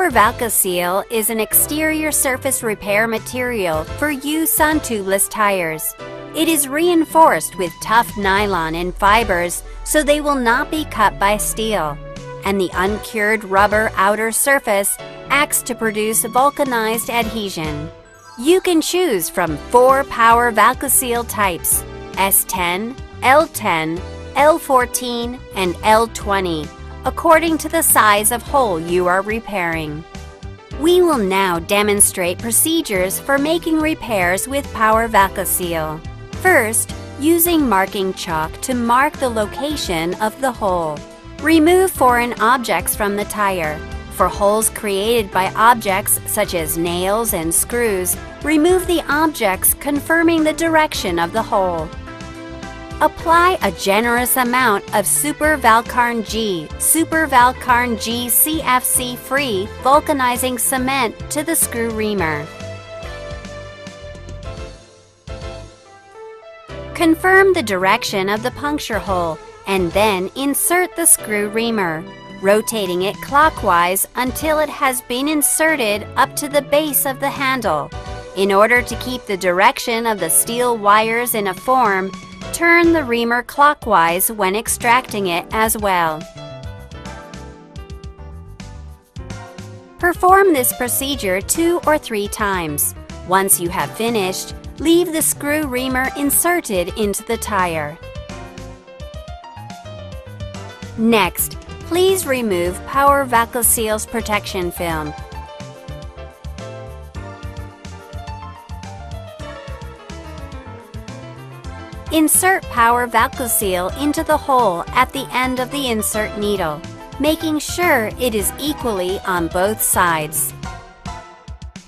Power ValcaSeal is an exterior surface repair material for use on tubeless tires. It is reinforced with tough nylon and fibers so they will not be cut by steel, and the uncured rubber outer surface acts to produce vulcanized adhesion. You can choose from 4 Power ValcaSeal types: S10, L10, L14, and L20, according to the size of hole you are repairing. We will now demonstrate procedures for making repairs with Power ValcaSeal. First, using marking chalk to mark the location of the hole. Remove foreign objects from the tire. For holes created by objects such as nails and screws, remove the objects confirming the direction of the hole. Apply a generous amount of Super Valcarn G CFC-free vulcanizing cement to the screw reamer. Confirm the direction of the puncture hole and then insert the screw reamer, rotating it clockwise until it has been inserted up to the base of the handle. In order to keep the direction of the steel wires in a form, turn the reamer clockwise when extracting it as well. Perform this procedure 2 or 3 times. Once you have finished, leave the screw reamer inserted into the tire. Next, please remove Power ValcaSeal's protection film. Insert Power ValcaSeal into the hole at the end of the insert needle, making sure it is equally on both sides.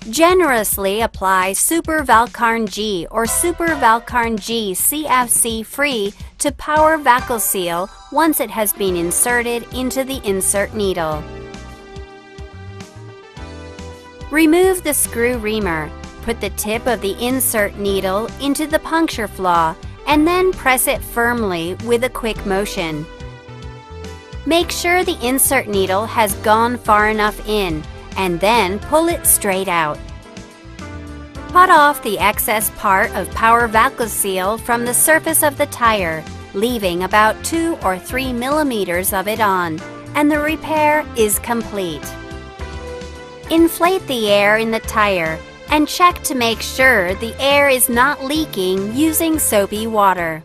Generously apply Super Valcarn G or Super Valcarn G CFC-free to Power ValcaSeal once it has been inserted into the insert needle. Remove the screw reamer. Put the tip of the insert needle into the puncture flaw and then press it firmly with a quick motion. Make sure the insert needle has gone far enough in, and then pull it straight out. Cut off the excess part of Power ValcaSeal from the surface of the tire, leaving about 2 or 3 millimeters of it on, and the repair is complete. Inflate the air in the tire and check to make sure the air is not leaking using soapy water.